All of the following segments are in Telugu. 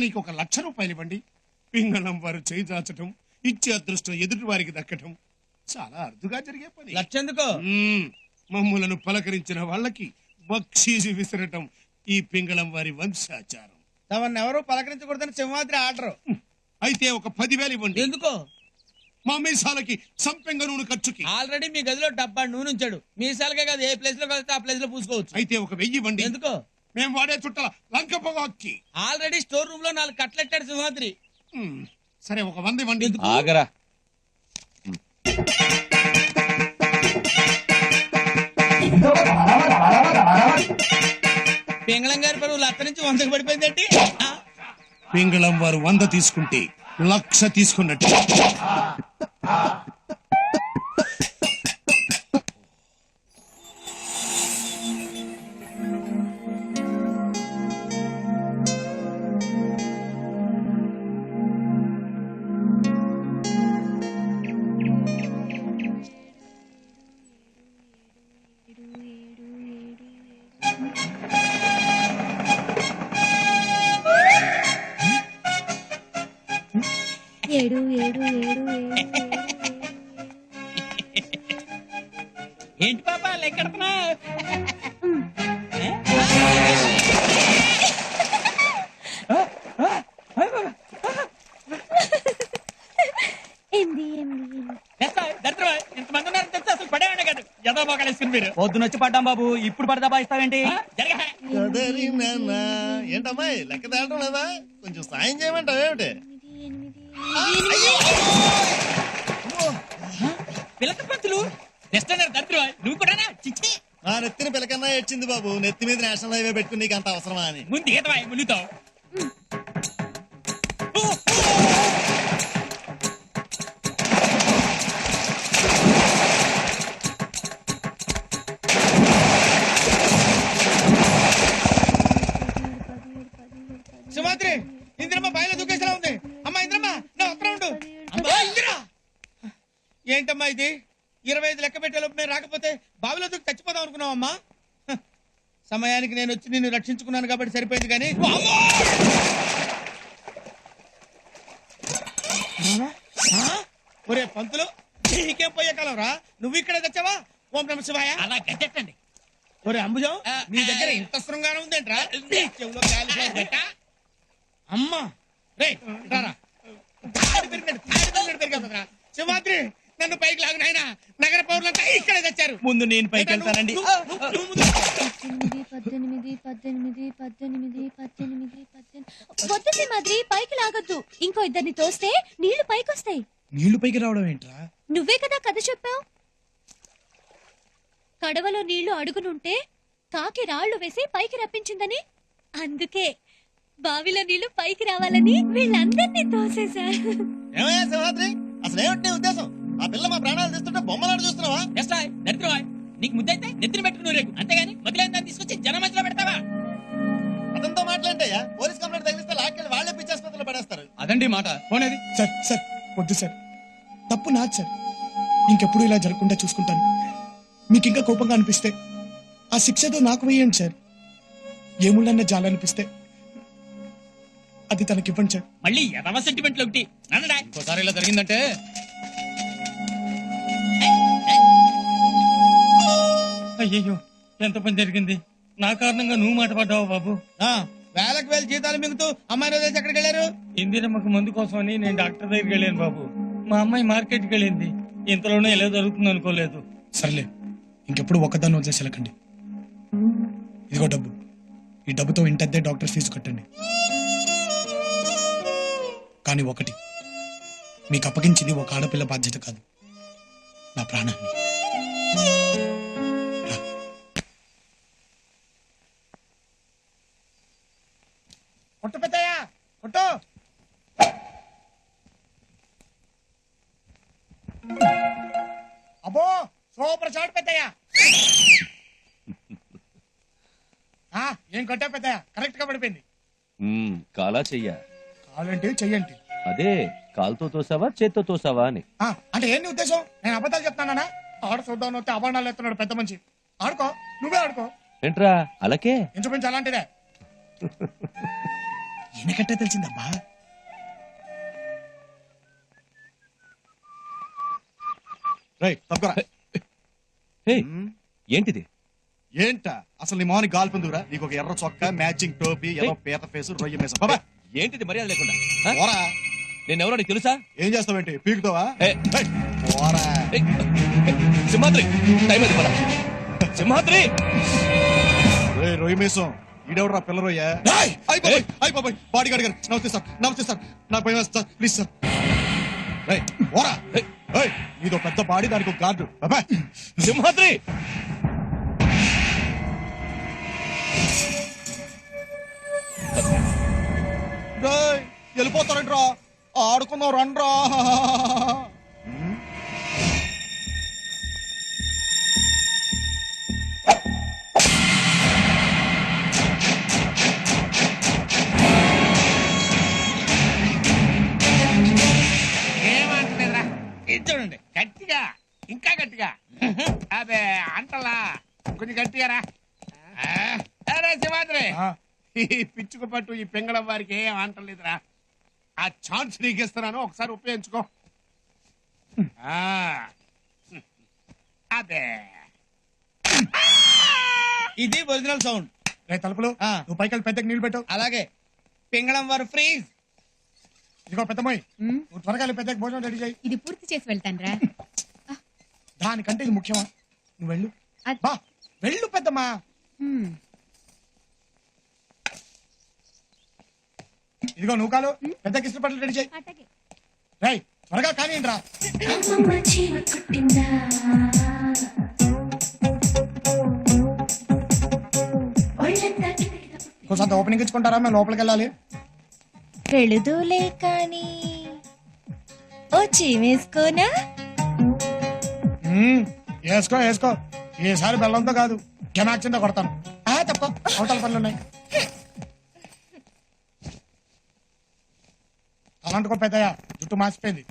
నీకు 1,00,000 రూపాయలు ఇవ్వండి. పింగళం వారు చేయి చాచటం, ఇచ్చే అదృష్టం ఎదుటి వారికి దక్కటం చాలా అరుదుగా జరిగే పని. లక్షెందుకో? మమ్ములను పలకరించిన వాళ్ళకి బక్షీసు విసరటం ఈ పింగళం వారి వంశాచారం. తమను ఎవరు పలకరించకూడదని సింహాద్రి ఆర్డర్. అయితే ఒక 10,000 ఇవ్వండి. ఎందుకో? మా మీసాలకి సంపెంగ నూనె ఖర్చుకి. ఆల్రెడీ మీ గదిలో డబ్బా నూనె ఉంచాడు. మీసాలకే కాదు, ఏ ప్లేస్ లో కలిస్తే ఆ ప్లేస్ లో పూసుకోవచ్చు. అయితే ఒక 1000 ఇవ్వండి. ఎందుకో? మేము వాడే చుట్టల లంక పొగాక్కి. ఆల్రెడీ స్టోర్ రూమ్ లో 4 కట్లెట్టాడు సింహాద్రి. సరే ఒక 100 ఇవ్వండి. ఆగరా. పింగళం గారి పరువు 1,00,000 నుంచి 100కి పడిపోయిందండి. పింగళం వారు 100 తీసుకుంటే 1,00,000 తీసుకున్నట్టు. ఏడు ఏడు ఏడు ఏంటి పాపా లెక్కెడుతున్నా? ఇంతమంది ఉన్నారు తెచ్చా, అసలు పడేవాడే కాదు. ఎదో మొక్కలేసుకుని మీరు పొద్దునొచ్చి పడ్డాం బాబు, ఇప్పుడు పడదా బాయిస్తావేంటి? ఏంటమ్మాయి లెక్క తేవటం లేదా? కొంచెం సాయం చేయమంటావు ఏమిటి? పిల్లక పంతులు నువ్వు కూడా చిచ్చి. నా నెత్తిన పిల్లకన్నా ఏడ్చింది బాబు. నెత్తి మీద నేషనల్ హైవే పెట్టుకుని నీకు అంత అవసరమా అని. ముందు ఈతవా మునిగుతావు. సుమాత్రి, ఇంద్రమ్మ బాయిలో దూకేసేలా ఉంది. అమ్మా ఇంద్రమ్మ, నా ఉత్తరం ఉండు. అమ్మా ఇంద్ర, ఏంటమ్మా ఇది? 25 లెక్క పెట్టేలోపు నేను రాకపోతే బావిలో దూకి చచ్చిపోదాం అనుకున్నావమ్మా. సమయానికి నేను వచ్చి నిన్ను రక్షించుకున్నాను కాబట్టి సరిపోయింది. కానీ ఒరే పంతులు, నీకేం పోయే కాలం రా? నువ్వు ఇక్కడే తెచ్చావా? ఓం నమ శివాయ. అలా గట్టండి. ఒరే అంబుజం, నీ దగ్గర ఇంత శృంగారం ఉందేంట్రా? చెవులో గాలి అమ్మా రే రారా. సింహాద్రి, నన్ను పైకి లాగు నాయనా. నగర పౌరులంతా ఇక్కడే తెచ్చారు. ముందు నేను పైకి వెళ్తానండి. 18 వద్దు మాదిరి, పైకి లాగొద్దు. ఇంకో ఇద్దరిని తోస్తే నీళ్లు పైకొస్తాయి. నీళ్లు పైకి రావడం ఏంట్రా? నువ్వే కదా కథ చెప్పావు. కడవలో నీళ్లు అడుగునుంటే కాకి రాళ్లు వేసి పైకి రప్పించిందని. అందుకే బావిలో నీళ్లు పైకి రావాలని వీళ్ళందరినీ తోసేశారు. ఏమయ్యా సింహాద్రి, అసలు ఏమిటి నీ ఉద్దేశం? ఆ పిల్ల మా ప్రాణాలు తీస్తుంటే బొమ్మలాడు చూస్తున్నావా? దరిద్రమా, నీకు ముద్దైతే నెత్తిని పెట్టుకుని రేపు, అంతేగాని మొదలైన దాన్ని తీసుకొచ్చి జనం మధ్యలో పెడతావా? అతనితో మాట్లాడండియా. పోలీస్ కంప్లైంట్ తగిలిస్తే లాక్కెళ్ళి వాళ్ళే పిచ్చాసుపత్రిలో పడేస్తారు. అదండి మాట. పోనేది సార్. సార్ వద్దు సార్, తప్పు నాది సార్. ఇంకెప్పుడు ఇలా జరగకుండా చూసుకుంటాను. మీకు ఇంకా కోపంగా అనిపిస్తే ఆ శిక్షతో నాకు వేయండి సార్. ఏముళ్ళన్న జాలనిపిస్తే అది తనకివ్వండి సార్. మళ్ళీ ఎదవ సెంటిమెంట్లు ఒకటి. ఇంకోసారి ఇలా జరిగిందంటే అయ్యో, ఎంత పని జరిగింది. నా కారణంగా నువ్వు మాట పడ్డావు బాబు. వేలకు వేలు జీతాలు మిగుతూ అమ్మాయి రోజు ఎక్కడికి వెళ్ళారు? ఇందిరమ్మకు మందు కోసం అని నేను డాక్టర్ దగ్గరికి వెళ్ళాను బాబు. మా అమ్మాయి మార్కెట్కి వెళ్ళింది. ఇంతలోనే ఎలా జరుగుతుంది అనుకోలేదు. సర్లే, ఇంకెప్పుడు ఒక్కదాన్ని వదిలేసి వెళ్ళకండి. ఇదిగో డబ్బు. ఈ డబ్బుతో ఇంటద్దే డాక్టర్ ఫీజు కట్టండి. కానీ ఒకటి, మీకు అప్పగించింది ఒక ఆడపిల్ల బాధ్యత కాదు, నా ప్రాణాన్ని. కొట్టు పెద్దయ్యా, కొట్టు. అబ్బో, సూపర్ షాట్ పెద్దయ్యా. ఏం కొట్టా పెద్దయ్యా? కరెక్ట్ గా పడిపోయింది. కాలా చెయ్యా? కాలంటే చెయ్యండి. అదే కాలుతో తోసావా చేత్తో తోసావా అని. అంటే ఏంటి ఉద్దేశం? నేను అబద్ధాలు చెప్తానా? ఆడ చూద్దాం వస్తే అభాండాలు ఎత్తున్నాడు పెద్ద మంచి. ఆడుకో, నువ్వే ఆడుకో. ఏంట్రా అలాగే? ఇంచుమించు అలాంటిదే. ఈయనకట్టే తెలిసిందబ్బా. రేయ్ తప్పరా హే ఏంటిది? ఏంట అసలు నీ మోహన్ గాల్పందురా? నీకు ఒక ఎర్ర చొక్కా, మ్యాచింగ్ టోపీ, ఎర్ర పీత ఫేసు, రొయ్య మేసం. బాబా ఏంటిది మర్యాద లేకుండా? ఆ? పోరా. నేనెవరో నీకు తెలుసా? ఏం చేస్తావేంటి? పీకుతావా? ఏ, ఏయ్, పోరా. ఏయ్, సింహాద్రి టైం అది పద. సింహాద్రి రేయ్, రొయ్య మేసం ఈడెవడరా పిల్ల రొయ్య? రేయ్! అయ్ బాబాయ్ బాడీ గార్డ్ గారు నమస్తే సార్, నమస్తే సార్, నాకు భయం వేస్తుంది సార్, ప్లీజ్ సార్. రేయ్ పోరా. ఏయ్, నీదో పెద్ద బాడీ, దానికి ఒక గార్డు. బాబా సింహాద్రి రేయ్, వెళ్ళిపోతారంట్రా, ఆడుకుందాం రండ్రా. ఏమంటలేదురా ఇది చూడండి గట్టిగా ఇంకా గట్టిగా అదే అంటలా కొంచెం గట్టిగా రా అరే సింహాద్రి ఆ, ఈ పిచ్చుకు పట్టు ఈ పెంగళం వారికి ఏం అంటలేదురా. ఆ ఛాన్స్ నీకు ఇస్తున్నాను, ఒకసారి ఉపయోగించుకో. ఆ. అదే ఇది ఒరిజినల్ సౌండ్. రేయ్ తలుపులు, ఆ. నువ్వు పైకి వెళ్ళి పెద్దకి నీళ్ళు పెట్టు. అలాగే పింగళం వారు ఫ్రీజ్. ఇదిగో పెద్దమ్మాయి, నువ్వు త్వరగా వెళ్ళి పెద్దకి భోజనం రెడీ చేయి. ఇది పూర్తి చేసి వెళ్తాను రా. దానికంటే ఇది ముఖ్యమా? నువ్వు వెళ్ళు. అద్- బా వెళ్ళు పెద్దమ్మా. ఇదిగో నువ్వు కాలు పెద్దకి ఇష్టం పట్ల రెడీ చేయి. అట్టగే. రేయ్ త్వరగా కానీ రా. అమ్మమ్మ చీమ కుట్టిందా ఒళ్ళంతా కిటకిట కొంచెం ఓపెనింగ్ ఇచ్చుకుంటారా? మేము లోపలికి వెళ్ళాలి. వెళుదూలే కాని ఓ చీమేసుకోనా? వేసుకో వేసుకో. ఈసారి బెల్లంతో కాదు కెమాక్సింతో కొడతాను. తప్ప అవతల పనులు ఉన్నాయి. అలాంటికో పెద్దయ్య జుట్టు మాసిపోయింది.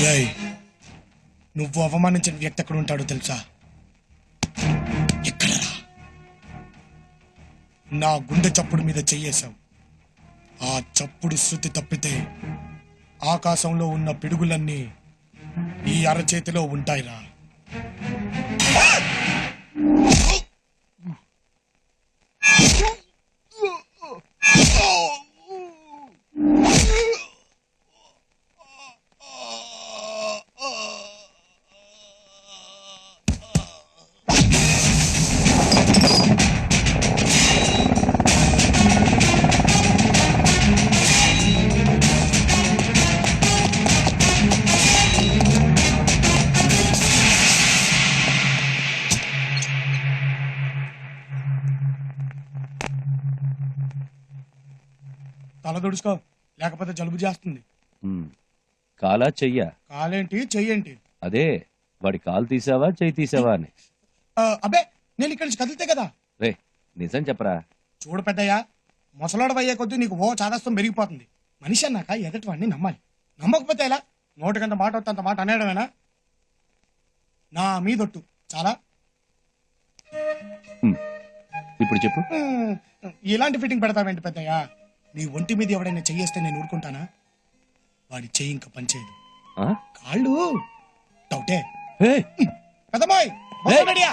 రేయ్, నువ్వు అవమానించిన వ్యక్తి ఎక్కడ ఉంటాడో తెలుసా? ఎక్కడరా? నా గుండె చప్పుడు మీద చెయ్యేశావు. ఆ చప్పుడు శృతి తప్పితే ఆకాశంలో ఉన్న పిడుగులన్నీ ఈ అరచేతిలో ఉంటాయిరా. తల దుడుచుకో, లేకపోతే జలుబు చేస్తుంది. కాలా చెయ్యా? కాలేంటి చెయ్యేంటి? అదే వాడి కాలు తీసావా చెయ్యి తీసావా అని. అబ్బే, నేను ఇక్కడి నుంచి కదిలితే కదా. రే నిజం చెప్పరా. చూడు పెద్దయ్యా, ముసలాడు అయ్యే కొద్దీ నీకు ఓ చాదస్తం పెరిగిపోతుంది. మనిషి అన్నాక ఎదటి వాడిని నమ్మాలి. నమ్మకపోతే ఎలా? నోటికంత మాట వస్తే అంత మాట అనేయడమేనా? నా మీదొట్టు చాలా. ఇప్పుడు చెప్పు. ఇలాంటి ఫిట్టింగ్ పెడతావేంటి పెద్దయ్యా? నీ ఒంటి మీద ఎవడైనా చెయ్యేస్తే నేను ఊరుకుంటానా? వాడి చెయ్యి ఇంకా పనిచేయదు. ఆ? కాళ్ళు డౌటే. హే పెద్దమ్మాయి, ఏయ్! రెడీయా?